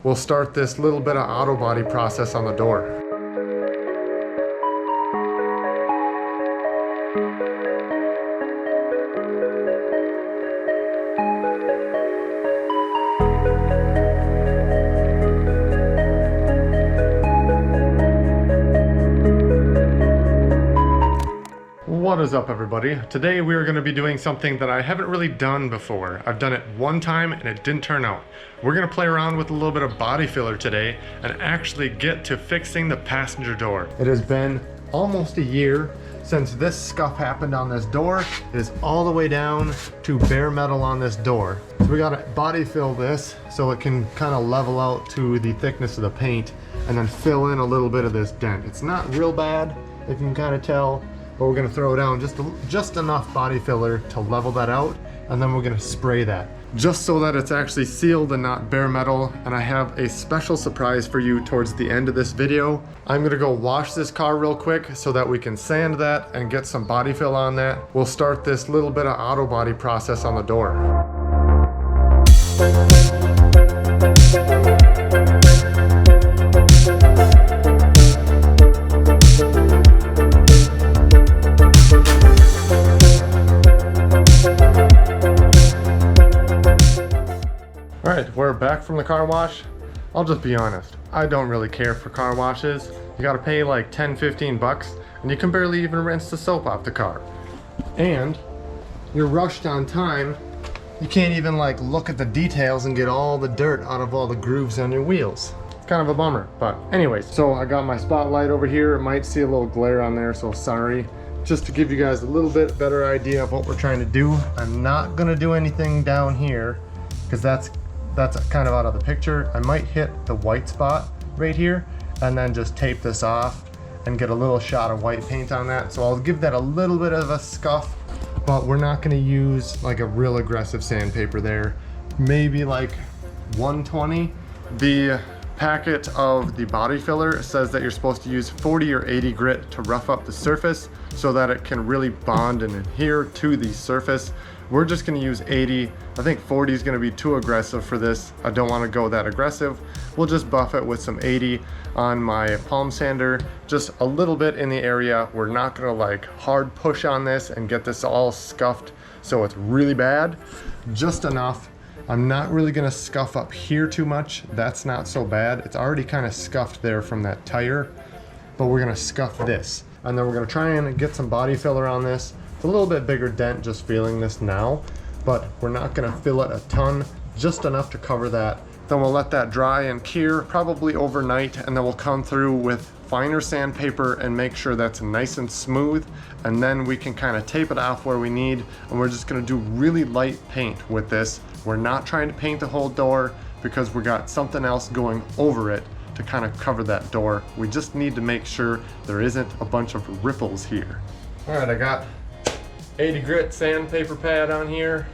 We'll start this little bit of auto body process on the door. What is up, everybody? Today we are going to be doing something that I haven't really done before. I've done it one time and it didn't turn out. We're going to play around with a little bit of body filler today and actually get to fixing the passenger door. It has been almost a year since this scuff happened on this door. It is all the way down to bare metal on this door. So we got to body fill this so it can kind of level out to the thickness of the paint and then fill in a little bit of this dent. It's not real bad, if you can kind of tell. But we're gonna throw down just enough body filler to level that out, and then we're gonna spray that. Just so that it's actually sealed and not bare metal, and I have a special surprise for you towards the end of this video. I'm gonna go wash this car real quick so that we can sand that and get some body fill on that. We'll start this little bit of auto body process on the door. Alright, we're back from the car wash. I'll just be honest, I don't really care for car washes. You gotta pay like 10-15 bucks and you can barely even rinse the soap off the car. And you're rushed on time. You can't even like look at the details and get all the dirt out of all the grooves on your wheels. It's kind of a bummer, but anyways. So I got my spotlight over here. It might see a little glare on there, so sorry. Just to give you guys a little bit better idea of what we're trying to do. I'm not gonna do anything down here because that's kind of out of the picture. I might hit the white spot right here and then just tape this off and get a little shot of white paint on that. So I'll give that a little bit of a scuff, but we're not going to use like a real aggressive sandpaper there. Maybe like 120. The packet of the body filler says that you're supposed to use 40 or 80 grit to rough up the surface so that it can really bond and adhere to the surface. We're just going to use 80. I think 40 is going to be too aggressive for this. I don't want to go that aggressive. We'll just buff it with some 80 on my palm sander, just a little bit in the area. We're not going to like hard push on this and get this all scuffed so it's really bad. Just enough. I'm not really going to scuff up here too much. That's not so bad. It's already kind of scuffed there from that tire, but we're going to scuff this. And then we're going to try and get some body filler on this. It's a little bit bigger dent just feeling this now, but we're not gonna fill it a ton, just enough to cover that. Then we'll let that dry and cure probably overnight, and then we'll come through with finer sandpaper and make sure that's nice and smooth, and then we can kind of tape it off where we need, and we're just gonna do really light paint with this. We're not trying to paint the whole door because we got something else going over it to kind of cover that door. We just need to make sure there isn't a bunch of ripples here. All right, I got 80 grit sandpaper pad on here.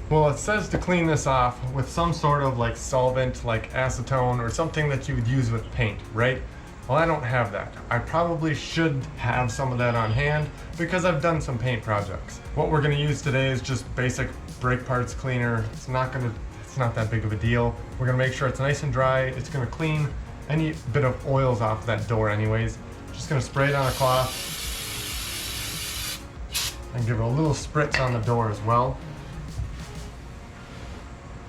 Well, it says to clean this off with some sort of like solvent like acetone or something that you would use with paint, right? Well, I don't have that. I probably should have some of that on hand because I've done some paint projects. What we're gonna use today is just basic brake parts cleaner. It's not that big of a deal. We're gonna make sure it's nice and dry. It's gonna clean any bit of oils off that door anyways. Just gonna spray it on a cloth and give it a little spritz on the door as well.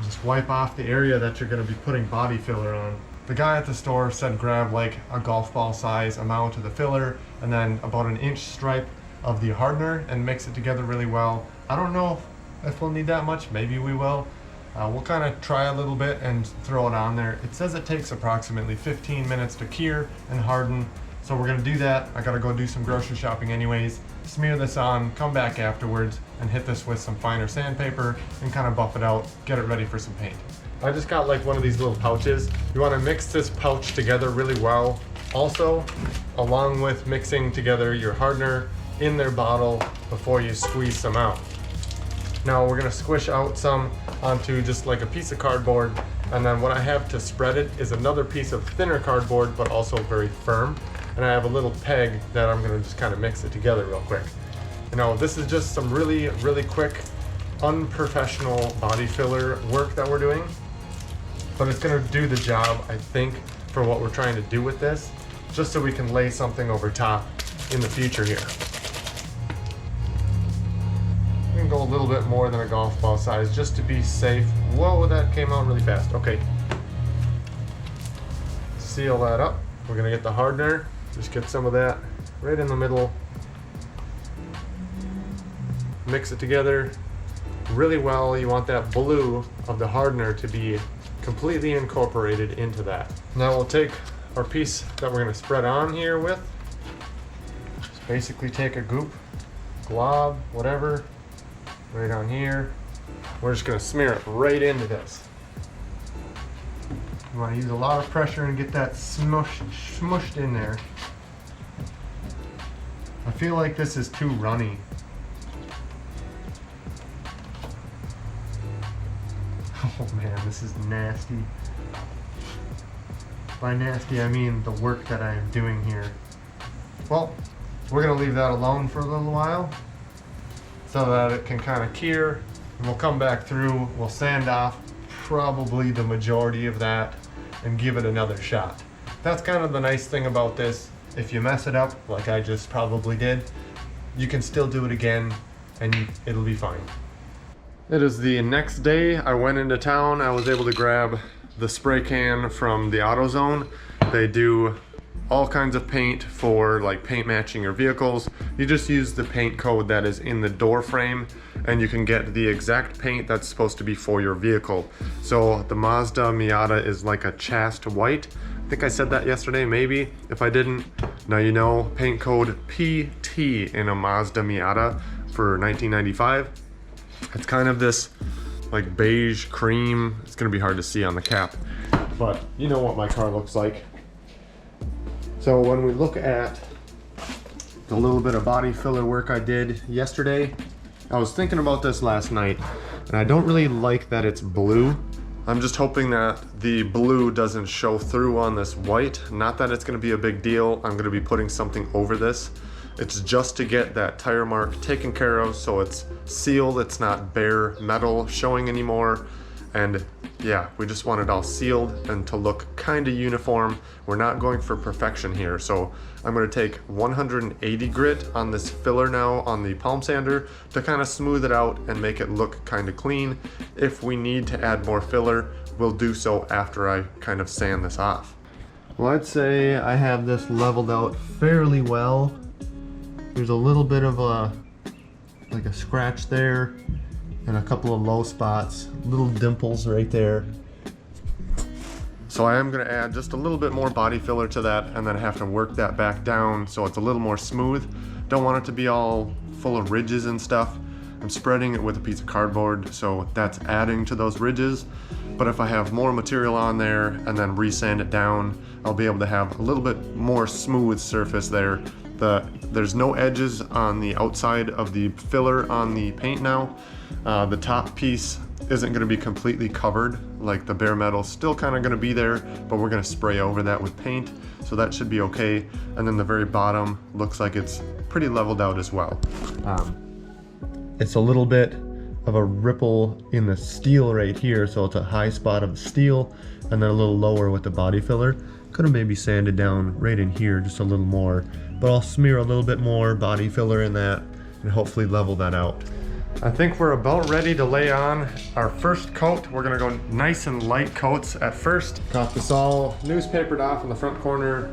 Just wipe off the area that you're going to be putting body filler on. The guy at the store said grab like a golf ball size amount of the filler and then about an inch stripe of the hardener and mix it together really well. I don't know if we'll need that much, maybe we will. We'll kind of try a little bit and throw it on there. It says it takes approximately 15 minutes to cure and harden. So we're gonna do that. I gotta go do some grocery shopping anyways. Smear this on, come back afterwards, and hit this with some finer sandpaper and kind of buff it out, get it ready for some paint. I just got like one of these little pouches. You want to mix this pouch together really well. Also, along with mixing together your hardener in their bottle before you squeeze some out. Now we're gonna squish out some onto just like a piece of cardboard, and then what I have to spread it is another piece of thinner cardboard, but also very firm. And I have a little peg that I'm gonna just kind of mix it together real quick. You know, this is just some really, really quick, unprofessional body filler work that we're doing, but it's gonna do the job, I think, for what we're trying to do with this, just so we can lay something over top in the future here. I'm gonna go a little bit more than a golf ball size just to be safe. Whoa, that came out really fast. Okay. Seal that up. We're gonna get the hardener. Just get some of that right in the middle. Mix it together really well. You want that blue of the hardener to be completely incorporated into that. Now we'll take our piece that we're gonna spread on here with. Just basically take a goop, glob, whatever, right on here. We're just gonna smear it right into this. You wanna use a lot of pressure and get that smushed in there. I feel like this is too runny. Oh man, this is nasty. By nasty, I mean the work that I am doing here. Well, we're gonna leave that alone for a little while so that it can kind of cure, and we'll come back through, we'll sand off probably the majority of that and give it another shot. That's kind of the nice thing about this. If you mess it up, like I just probably did, you can still do it again and it'll be fine. It is the next day. I went into town. I was able to grab the spray can from the AutoZone. They do all kinds of paint for like paint matching your vehicles. You just use the paint code that is in the door frame and you can get the exact paint that's supposed to be for your vehicle. So the Mazda Miata is like a chast white. I think I said that yesterday, maybe. If I didn't, now you know. Paint code PT in a Mazda Miata for 1995. It's kind of this like beige cream. It's gonna be hard to see on the cap, but you know what my car looks like. So when we look at the little bit of body filler work I did yesterday, I was thinking about this last night, and I don't really like that it's blue. I'm just hoping that the blue doesn't show through on this white. Not that it's gonna be a big deal. I'm gonna be putting something over this. It's just to get that tire mark taken care of so it's sealed, it's not bare metal showing anymore. And yeah, we just want it all sealed and to look kind of uniform. We're not going for perfection here. So I'm gonna take 180 grit on this filler now on the palm sander to kind of smooth it out and make it look kind of clean. If we need to add more filler, we'll do so after I kind of sand this off. Well, I'd say I have this leveled out fairly well. There's a little bit of like a scratch there and a couple of low spots, little dimples right there. So I am gonna add just a little bit more body filler to that and then have to work that back down so it's a little more smooth. Don't want it to be all full of ridges and stuff. I'm spreading it with a piece of cardboard, so that's adding to those ridges. But if I have more material on there and then resand it down, I'll be able to have a little bit more smooth surface there. There's no edges on the outside of the filler on the paint now. The top piece isn't going to be completely covered, like the bare metal still kind of going to be there, but we're going to spray over that with paint, so that should be okay. And then the very bottom looks like it's pretty leveled out as well. It's a little bit of a ripple in the steel right here, so it's a high spot of steel, and then a little lower with the body filler. Could have maybe sanded down right in here just a little more, but I'll smear a little bit more body filler in that and hopefully level that out. I think we're about ready to lay on our first coat. We're gonna go nice and light coats at first. Got this all newspapered off in the front corner,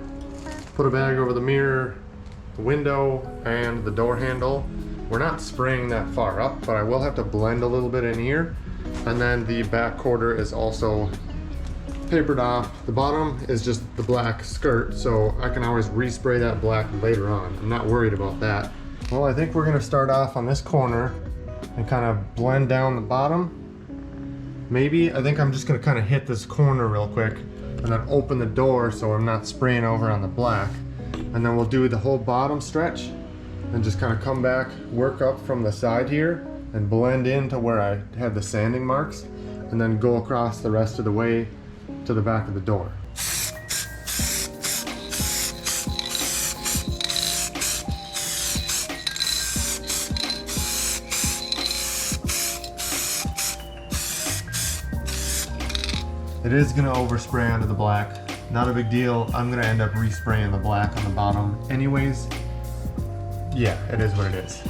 put a bag over the mirror, the window, and the door handle. We're not spraying that far up, but I will have to blend a little bit in here. And then the back quarter is also papered off. The bottom is just the black skirt, so I can always respray that black later on. I'm not worried about that. Well, I think we're gonna start off on this corner and kind of blend down the bottom. maybe. I think I'm just gonna kind of hit this corner real quick and then open the door so I'm not spraying over on the black. And then we'll do the whole bottom stretch and just kind of come back, work up from the side here and blend into where I had the sanding marks, and then go across the rest of the way to the back of the door. It is gonna overspray onto the black. Not a big deal. I'm gonna end up respraying the black on the bottom anyways. Yeah, it is what it is.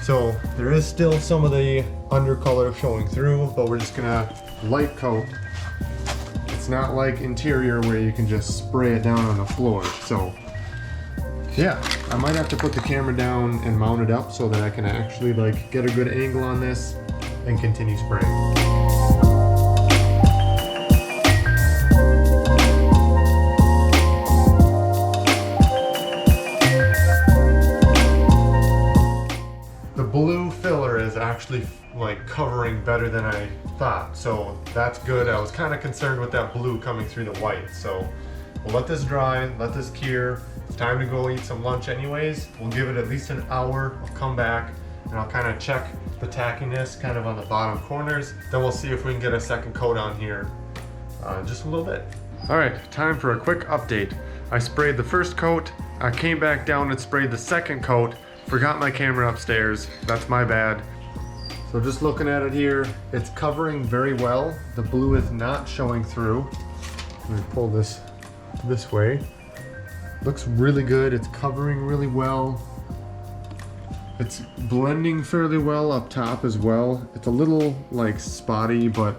So there is still some of the undercolor showing through, but we're just gonna light coat. It's not like interior where you can just spray it down on the floor. So yeah, I might have to put the camera down and mount it up so that I can actually like get a good angle on this and continue spraying. Blue filler is actually like covering better than I thought, so that's good. I was kind of concerned with that blue coming through the white, so we'll let this dry, let this cure. It's time to go eat some lunch anyways. We'll give it at least an hour. I'll come back and I'll kind of check the tackiness kind of on the bottom corners. Then we'll see if we can get a second coat on here just a little bit. All right, time for a quick update. I sprayed the first coat, I came back down and sprayed the second coat. Forgot my camera upstairs, that's my bad. So just looking at it here, it's covering very well. The blue is not showing through. Let me pull this way. Looks really good, it's covering really well. It's blending fairly well up top as well. It's a little like spotty, but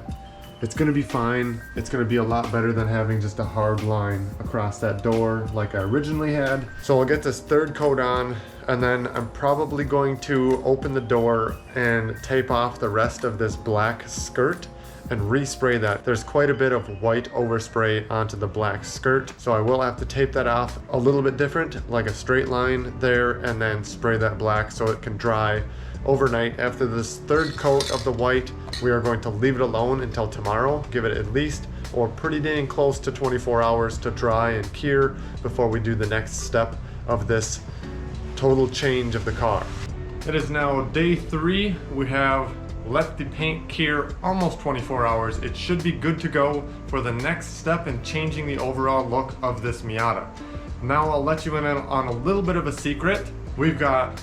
it's gonna be fine. It's gonna be a lot better than having just a hard line across that door like I originally had. So I'll get this third coat on, and then I'm probably going to open the door and tape off the rest of this black skirt and respray that. There's quite a bit of white overspray onto the black skirt, so I will have to tape that off a little bit different, like a straight line there, and then spray that black so it can dry overnight. After this third coat of the white, we are going to leave it alone until tomorrow, give it at least or pretty dang close to 24 hours to dry and cure before we do the next step of this total change of the car. It is now day 3. We have let the paint cure almost 24 hours. It should be good to go for the next step in changing the overall look of this Miata. Now I'll let you in on a little bit of a secret. We've got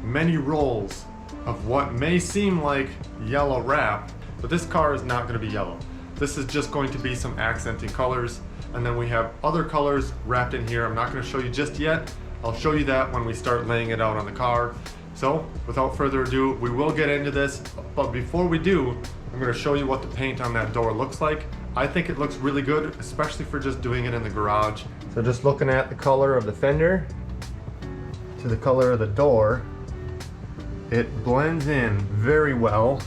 many rolls of what may seem like yellow wrap, but this car is not going to be yellow. This is just going to be some accenting colors, and then we have other colors wrapped in here. I'm not going to show you just yet. I'll show you that when we start laying it out on the car. So without further ado, we will get into this, but before we do, I'm going to show you what the paint on that door looks like. I think it looks really good, especially for just doing it in the garage. So just looking at the color of the fender to the color of the door, it blends in very well.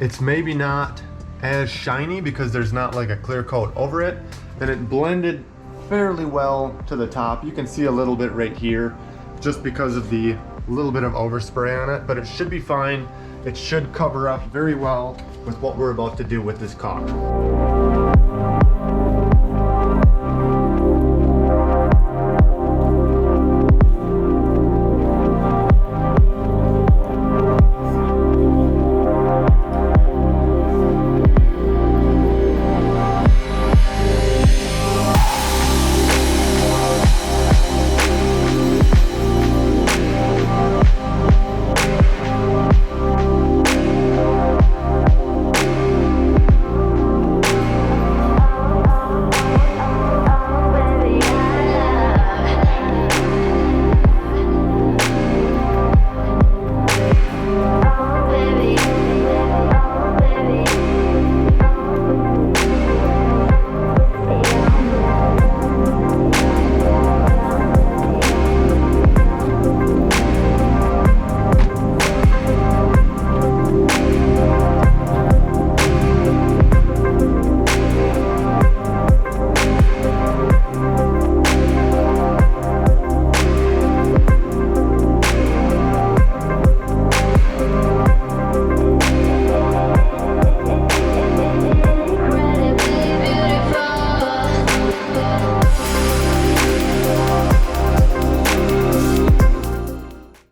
It's maybe not as shiny because there's not like a clear coat over it, and it blended fairly well to the top. You can see a little bit right here just because of the little bit of overspray on it, but it should be fine. It should cover up very well with what we're about to do with this car.